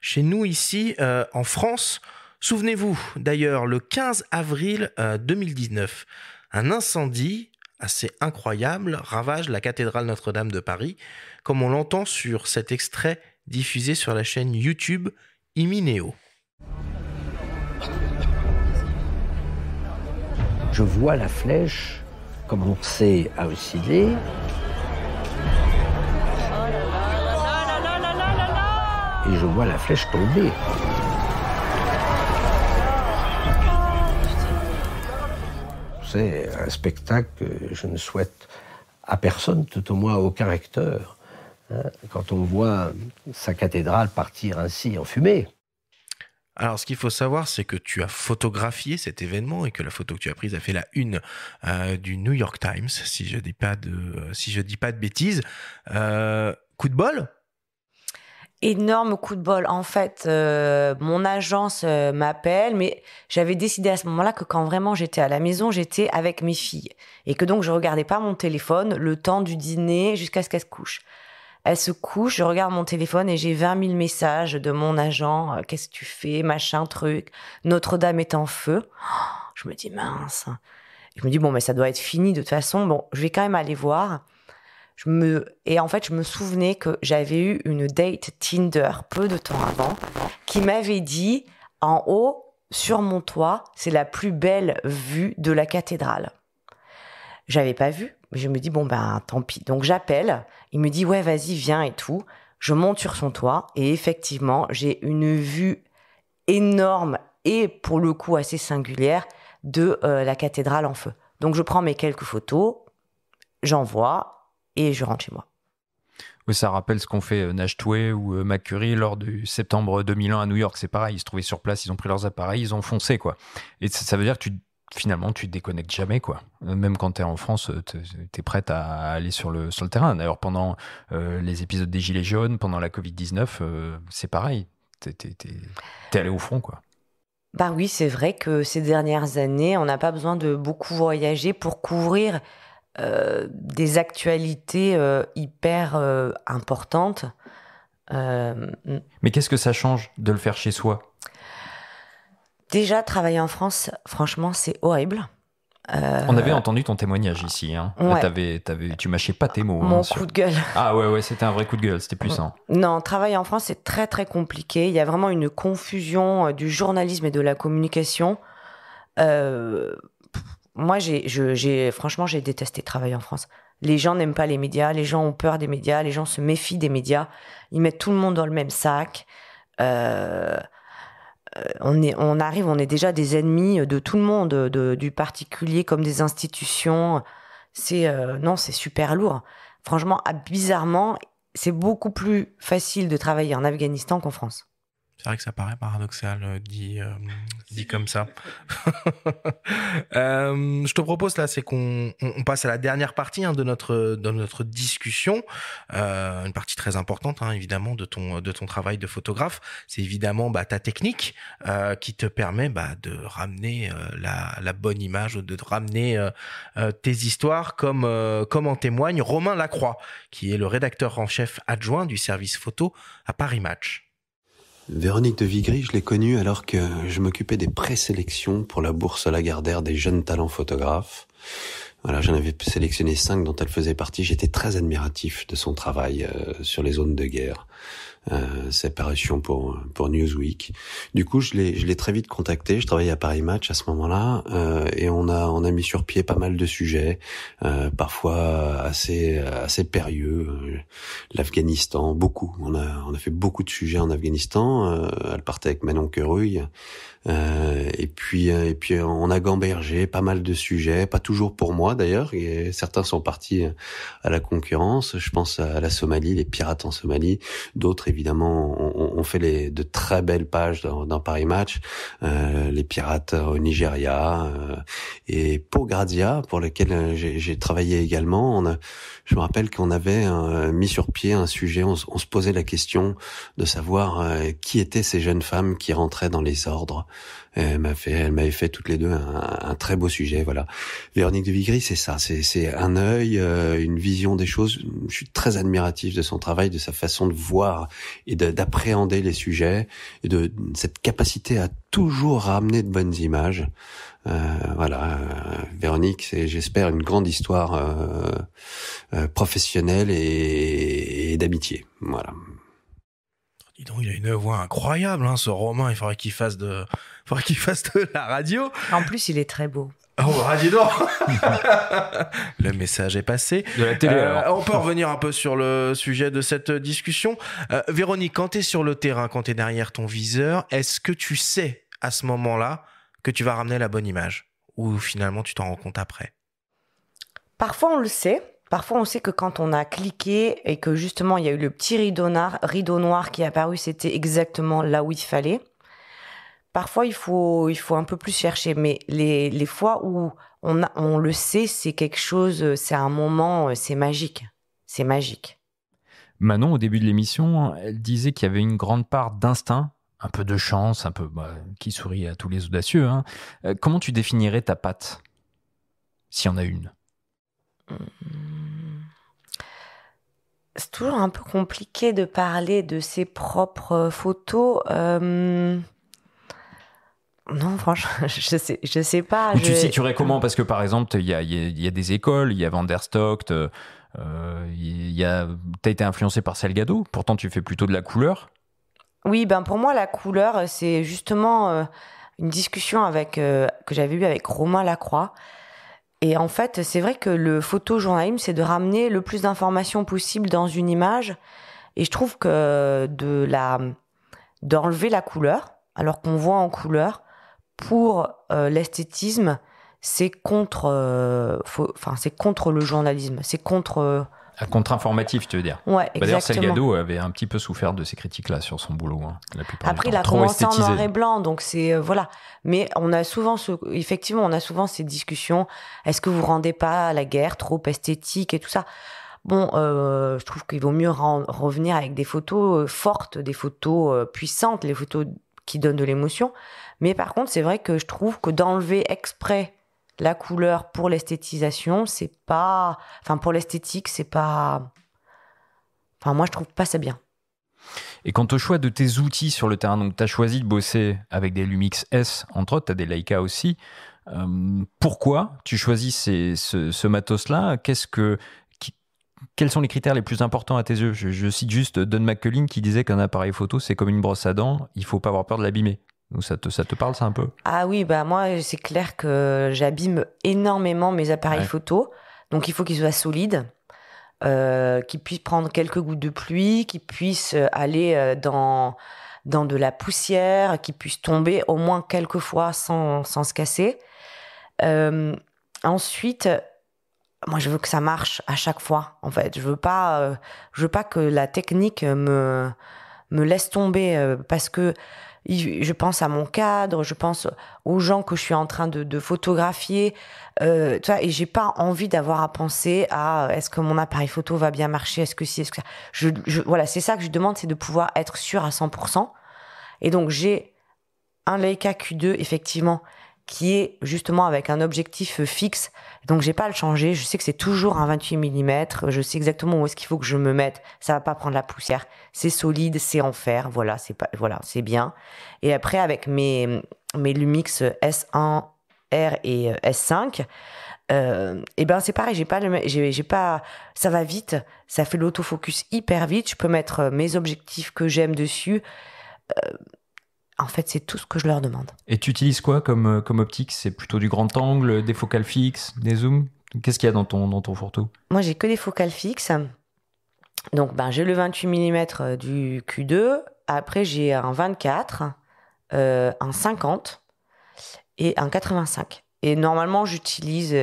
chez nous, ici, en France. Souvenez-vous, d'ailleurs, le 15 avril 2019, un incendie assez incroyable ravage la cathédrale Notre-Dame de Paris, comme on l'entend sur cet extrait diffusé sur la chaîne YouTube Imineo. Je vois la flèche commencer à osciller. Et je vois la flèche tomber. C'est un spectacle que je ne souhaite à personne, tout au moins à aucun acteur, quand on voit sa cathédrale partir ainsi en fumée. Alors, ce qu'il faut savoir, c'est que tu as photographié cet événement et que la photo que tu as prise a fait la une du New York Times, si je dis pas de bêtises. Coup de bol ? Énorme coup de bol. En fait, mon agence m'appelle, mais j'avais décidé à ce moment-là que quand vraiment j'étais à la maison, j'étais avec mes filles. Et que donc, je regardais pas mon téléphone le temps du dîner jusqu'à ce qu'elles se couchent. Elle se couche, je regarde mon téléphone et j'ai 20 000 messages de mon agent. Qu'est-ce que tu fais, machin, truc. Notre-Dame est en feu. Je me dis, mince. Je me dis, bon, mais ça doit être fini de toute façon. Bon, je vais quand même aller voir. Et en fait, je me souvenais que j'avais eu une date Tinder peu de temps avant qui m'avait dit, en haut, sur mon toit, c'est la plus belle vue de la cathédrale. J'avais pas vu. Je me dis, bon, ben, tant pis. Donc, j'appelle. Il me dit, ouais, vas-y, viens et tout. Je monte sur son toit. Et effectivement, j'ai une vue énorme et, pour le coup, assez singulière de la cathédrale en feu. Donc, je prends mes quelques photos, j'envoie et je rentre chez moi. Oui, ça rappelle ce qu'ont fait Nash Tway ou McCurry lors du septembre 2001 à New York. C'est pareil, ils se trouvaient sur place, ils ont pris leurs appareils, ils ont foncé, quoi. Et ça veut dire que finalement, tu te déconnectes jamais, quoi. Même quand tu es en France, tu es prête à aller sur le terrain. D'ailleurs, pendant les épisodes des Gilets jaunes, pendant la Covid-19, c'est pareil. T'es allé au front, quoi. Bah oui, c'est vrai que ces dernières années, on n'a pas besoin de beaucoup voyager pour couvrir des actualités hyper importantes. Mais qu'est-ce que ça change de le faire chez soi ? Déjà, travailler en France, franchement, c'est horrible. On avait entendu ton témoignage ici. Hein. Ouais. Là, tu mâchais pas tes mots. Mon coup de gueule. Ah ouais, c'était un vrai coup de gueule, c'était puissant. Non, travailler en France, c'est très très compliqué. Il y a vraiment une confusion du journalisme et de la communication. Moi, franchement, j'ai détesté travailler en France. Les gens n'aiment pas les médias, les gens ont peur des médias, les gens se méfient des médias. Ils mettent tout le monde dans le même sac. On est déjà des ennemis de tout le monde, du particulier comme des institutions. C'est super lourd. Franchement, bizarrement, c'est beaucoup plus facile de travailler en Afghanistan qu'en France. C'est vrai que ça paraît paradoxal, dit comme ça. Je te propose là, c'est qu'on passe à la dernière partie de notre discussion, une partie très importante évidemment de ton travail de photographe. C'est évidemment ta technique qui te permet de ramener la bonne image, de ramener tes histoires, comme en témoigne Romain Lacroix, qui est le rédacteur en chef adjoint du service photo à Paris Match. Véronique de Vigry, je l'ai connue alors que je m'occupais des présélections pour la bourse Lagardère des jeunes talents photographes. Voilà, j'en avais sélectionné 5 dont elle faisait partie. J'étais très admiratif de son travail sur les zones de guerre. Ses parutions pour Newsweek. Du coup, je l'ai très vite contacté. Je travaillais à Paris Match à ce moment-là, et on a mis sur pied pas mal de sujets, parfois assez périlleux. L'Afghanistan, beaucoup. On a fait beaucoup de sujets en Afghanistan. Elle partait avec Manon Querouille. Et puis on a gambergé pas mal de sujets, pas toujours pour moi d'ailleurs, et certains sont partis à la concurrence. Je pense à la Somalie, les pirates en Somalie. D'autres évidemment ont fait de très belles pages dans Paris Match, les pirates au Nigeria, et pour Grazia, pour lequel j'ai travaillé également. Je me rappelle qu'on avait mis sur pied un sujet, on se posait la question de savoir qui étaient ces jeunes femmes qui rentraient dans les ordres. Elle m'avait fait toutes les deux un très beau sujet, voilà. Véronique de Vigry, c'est ça, c'est un œil, une vision des choses. Je suis très admiratif de son travail, de sa façon de voir et d'appréhender les sujets, et de cette capacité à toujours ramener de bonnes images. Voilà, Véronique, c'est, j'espère, une grande histoire professionnelle et d'amitié. Voilà. Dis donc, il a une voix incroyable, ce Romain. Il faudrait qu'il fasse de la radio. En plus, il est très beau. Oh, dis donc. Le message est passé. De la télé, alors. On peut revenir un peu sur le sujet de cette discussion. Véronique, quand tu es sur le terrain, quand tu es derrière ton viseur, est-ce que tu sais à ce moment-là que tu vas ramener la bonne image, ou finalement tu t'en rends compte après? Parfois on le sait. Parfois on sait que quand on a cliqué et que justement il y a eu le petit rideau noir qui est apparu, c'était exactement là où il fallait. Parfois il faut un peu plus chercher, mais les fois où on le sait, c'est quelque chose, c'est un moment, c'est magique. C'est magique. Manon, au début de l'émission, elle disait qu'il y avait une grande part d'instinct, un peu de chance, un peu qui sourit à tous les audacieux. Comment tu définirais ta patte, s'il y en a une? C'est toujours un peu compliqué de parler de ses propres photos. Non, franchement, je sais pas. Ou tu situerais comment? Parce que par exemple, il y a des écoles, il y a Van der Stock, t'as été influencé par Salgado, pourtant tu fais plutôt de la couleur. Oui, pour moi, la couleur, c'est justement une discussion que j'avais eue avec Romain Lacroix. Et en fait, c'est vrai que le photojournalisme, c'est de ramener le plus d'informations possible dans une image. Et je trouve que d'enlever la couleur, alors qu'on voit en couleur, pour l'esthétisme, c'est contre le journalisme. C'est contre... contre-informatif, tu veux dire? Ouais, exactement. D'ailleurs, Salgado avait un petit peu souffert de ces critiques-là sur son boulot. La plupart Après, du temps. il a commencé en noir et blanc, donc c'est... voilà. Mais on a souvent ces discussions. Est-ce que vous rendez pas la guerre trop esthétique et tout ça? Bon, je trouve qu'il vaut mieux revenir avec des photos fortes, des photos puissantes, les photos qui donnent de l'émotion. Mais par contre, c'est vrai que je trouve que d'enlever exprès la couleur pour l'esthétisation, c'est pas... Enfin, pour l'esthétique, c'est pas... Enfin, moi, je trouve pas ça bien. Et quant au choix de tes outils sur le terrain, donc tu as choisi de bosser avec des Lumix S, entre autres, tu as des Leica aussi. Pourquoi tu choisis ce matos-là? Quels sont les critères les plus importants à tes yeux? Je cite juste Don McCullin qui disait qu'un appareil photo, c'est comme une brosse à dents, il faut pas avoir peur de l'abîmer. Donc ça te parle, ça, un peu? Ah oui, moi, c'est clair que j'abîme énormément mes appareils photo. Donc, il faut qu'ils soient solides, qu'ils puissent prendre quelques gouttes de pluie, qu'ils puissent aller dans de la poussière, qu'ils puissent tomber au moins quelques fois sans se casser. Ensuite, moi, je veux que ça marche à chaque fois, en fait. Je veux pas que la technique me laisse tomber parce que je pense à mon cadre, je pense aux gens que je suis en train de photographier, tu vois, et j'ai pas envie d'avoir à penser à est-ce que mon appareil photo va bien marcher, est-ce que ça. Voilà, c'est ça que je demande, c'est de pouvoir être sûr à 100%. Et donc, j'ai un Leica Q2, effectivement, qui est justement avec un objectif fixe. Donc, j'ai pas à le changer. Je sais que c'est toujours un 28 mm. Je sais exactement où est-ce qu'il faut que je me mette. Ça va pas prendre la poussière. C'est solide, c'est en fer. Voilà, c'est bien. Et après, avec mes Lumix S1R et S5, c'est pareil. J'ai pas, ça va vite. Ça fait l'autofocus hyper vite. Je peux mettre mes objectifs que j'aime dessus. En fait, c'est tout ce que je leur demande. Et tu utilises quoi comme optique? C'est plutôt du grand angle, des focales fixes, des zooms? Qu'est-ce qu'il y a dans ton fourre-tout? Moi, j'ai que des focales fixes. Donc, j'ai le 28 mm du Q2. Après, j'ai un 24, un 50 et un 85. Et normalement, j'utilise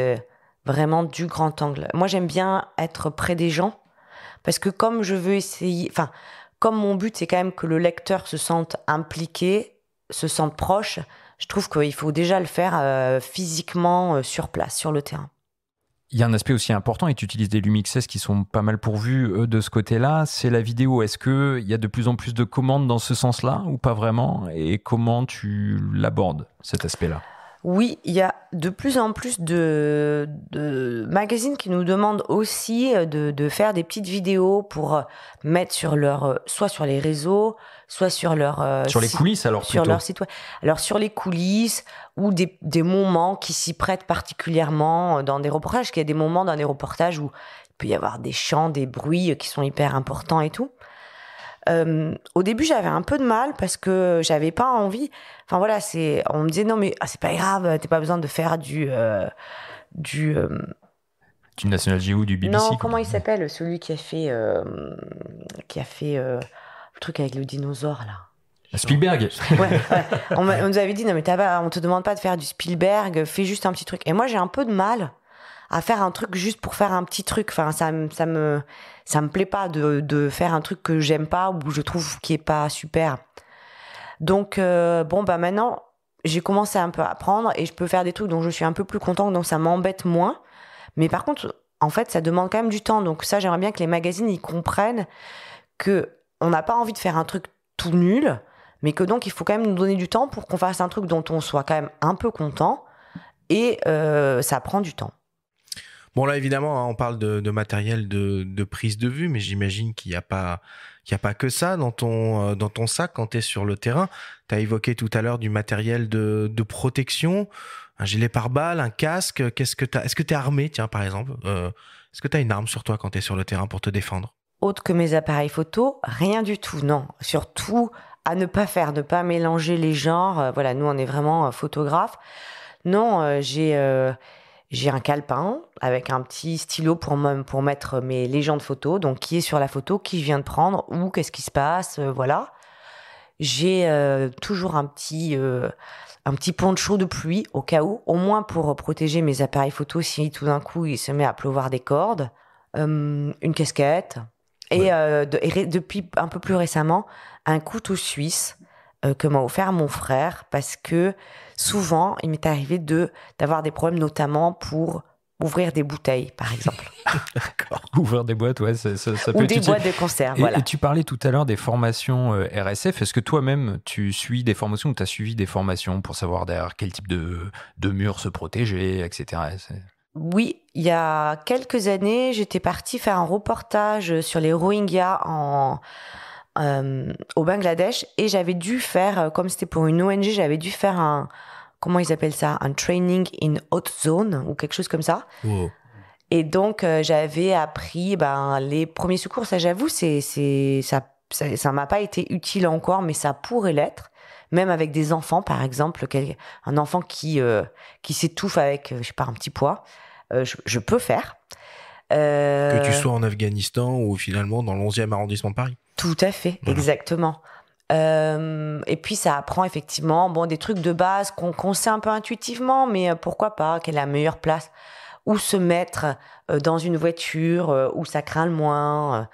vraiment du grand angle. Moi, j'aime bien être près des gens parce que comme je veux essayer... Comme mon but, c'est quand même que le lecteur se sente impliqué, se sente proche, je trouve qu'il faut déjà le faire physiquement sur place, sur le terrain. Il y a un aspect aussi important, et tu utilises des Lumix S qui sont pas mal pourvus de ce côté-là, c'est la vidéo. Est-ce qu'il y a de plus en plus de commandes dans ce sens-là ou pas vraiment? Et comment tu l'abordes, cet aspect-là? Oui, il y a de plus en plus de magazines qui nous demandent aussi de faire des petites vidéos pour mettre sur soit sur les réseaux, soit sur leur sur les coulisses alors sur plutôt. Leur site web. Alors sur les coulisses ou des moments qui s'y prêtent particulièrement dans des reportages. Parce qu'il y a des moments dans des reportages où il peut y avoir des chants, des bruits qui sont hyper importants et tout. Au début, j'avais un peu de mal parce que j'avais pas envie. Enfin voilà, on me disait non mais c'est pas grave, t'as pas besoin de faire du National Geo ou du BBC. Non, comment il s'appelle celui qui a fait le truc avec le dinosaure là. Spielberg. Ouais. On nous avait dit non mais on te demande pas de faire du Spielberg, fais juste un petit truc. Et moi j'ai un peu de mal à faire un truc juste pour faire un petit truc. Enfin, ça me plaît pas de faire un truc que j'aime pas ou je trouve qui est pas super. Donc, maintenant, j'ai commencé un peu à apprendre et je peux faire des trucs dont je suis un peu plus contente, donc ça m'embête moins. Mais par contre, en fait, ça demande quand même du temps. Donc ça, j'aimerais bien que les magazines, ils comprennent que on n'a pas envie de faire un truc tout nul, mais que donc, il faut quand même nous donner du temps pour qu'on fasse un truc dont on soit quand même un peu content et ça prend du temps. Bon, là, évidemment, on parle de matériel de prise de vue, mais j'imagine qu'il n'y a pas que ça dans ton sac quand tu es sur le terrain. Tu as évoqué tout à l'heure du matériel de protection, un gilet pare-balles, un casque. Est-ce que tu es armé, tiens, par exemple? Est-ce que tu as une arme sur toi quand tu es sur le terrain pour te défendre? Autre que mes appareils photo, rien du tout, non. Surtout, à ne pas mélanger les genres. Voilà, nous, on est vraiment photographes. Non, j'ai un calepin avec un petit stylo pour mettre mes légendes photos, donc qui est sur la photo, qui je viens de prendre, ou qu'est-ce qui se passe, voilà. J'ai toujours un petit poncho de pluie au cas où, au moins pour protéger mes appareils photos si tout d'un coup il se met à pleuvoir des cordes, une casquette, et depuis un peu plus récemment, un couteau suisse que m'a offert mon frère parce que souvent, il m'est arrivé d'avoir des problèmes, notamment pour ouvrir des bouteilles, par exemple. D'accord. Ouvrir des boîtes, ouais, ça peut ou être des utile. boîtes de conserve, voilà. Et tu parlais tout à l'heure des formations RSF. Est-ce que toi-même, tu suis des formations ou tu as suivi des formations pour savoir derrière quel type de mur se protéger, etc. Oui, il y a quelques années, j'étais partie faire un reportage sur les Rohingyas au Bangladesh et j'avais dû faire, comme c'était pour une ONG, j'avais dû faire un comment ils appellent ça, un training in hot zone ou quelque chose comme ça. Wow. Et donc, j'avais appris les premiers secours. Ça, j'avoue, ça m'a pas été utile encore, mais ça pourrait l'être. Même avec des enfants, par exemple, un enfant qui s'étouffe avec, je sais pas, un petit poids, je peux faire. Que tu sois en Afghanistan ou finalement dans le 11e arrondissement de Paris. Tout à fait, voilà. Exactement. Et puis ça apprend effectivement des trucs de base qu'on sait un peu intuitivement, mais pourquoi pas, quelle est la meilleure place, où se mettre dans une voiture, où ça craint le moins,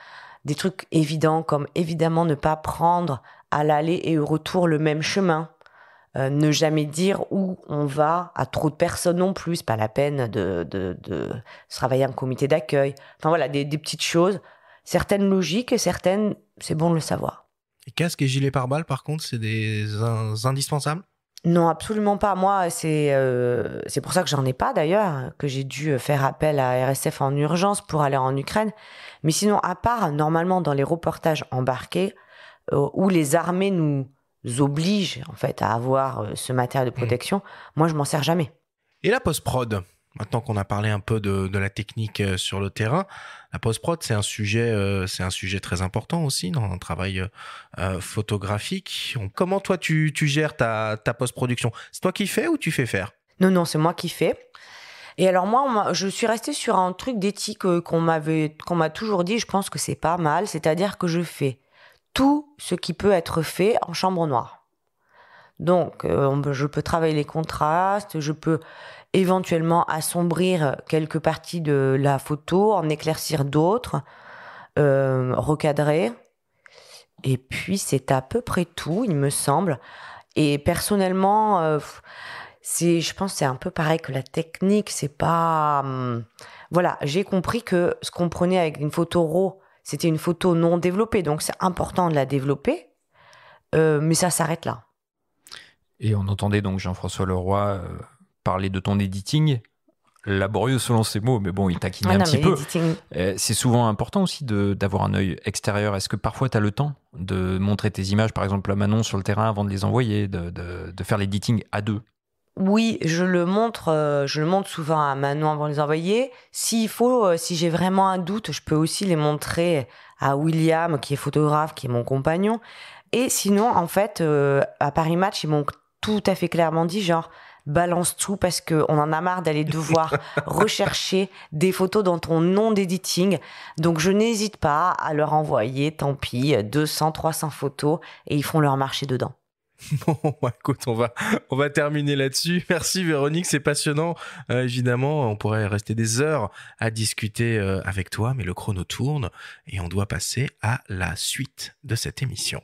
des trucs évidents comme évidemment ne pas prendre à l'aller et au retour le même chemin, ne jamais dire où on va à trop de personnes non plus, c'est pas la peine de travailler en comité d'accueil. Enfin voilà, des petites choses, certaines logiques et certaines, c'est bon de le savoir. Et casque et gilet pare-balles, par contre, c'est des indispensables ? Non, absolument pas. Moi, c'est pour ça que j'en ai pas d'ailleurs, que j'ai dû faire appel à RSF en urgence pour aller en Ukraine. Mais sinon, à part normalement dans les reportages embarqués, où les armées nous obligent en fait à avoir ce matériel de protection, moi je m'en sers jamais. Et la post-prod ? Maintenant qu'on a parlé un peu de la technique sur le terrain, la post-prod, c'est un sujet très important aussi dans un travail photographique. Comment toi, tu gères ta post-production ? C'est toi qui fais ou tu fais faire ? Non, c'est moi qui fais. Et alors moi, je suis restée sur un truc d'éthique qu'on m'a toujours dit, je pense que c'est pas mal, c'est-à-dire que je fais tout ce qui peut être fait en chambre noire. Donc, je peux travailler les contrastes, je peux éventuellement assombrir quelques parties de la photo, en éclaircir d'autres, recadrer. Et puis, c'est à peu près tout, il me semble. Et personnellement, je pense que c'est un peu pareil que la technique, c'est pas... Voilà, j'ai compris que ce qu'on prenait avec une photo RAW, c'était une photo non développée, donc c'est important de la développer, mais ça s'arrête là. Et on entendait donc Jean-François Leroy parler de ton editing, laborieux selon ses mots, mais bon, il taquinait un petit peu. C'est souvent important aussi d'avoir un œil extérieur. Est-ce que parfois tu as le temps de montrer tes images, par exemple à Manon sur le terrain avant de les envoyer, de faire l'editing à deux ? Oui, je le montre souvent à Manon avant de les envoyer. S'il faut, si j'ai vraiment un doute, je peux aussi les montrer à William, qui est photographe, qui est mon compagnon. Et sinon, en fait, à Paris Match, ils m'ont tout à fait clairement dit, genre, balance tout parce qu'on en a marre d'aller devoir rechercher des photos dans ton nom d'editing. Donc, je n'hésite pas à leur envoyer, tant pis, 200, 300 photos et ils font leur marché dedans. Bon, écoute, on va terminer là-dessus. Merci Véronique, c'est passionnant. Évidemment, on pourrait rester des heures à discuter avec toi, mais le chrono tourne et on doit passer à la suite de cette émission.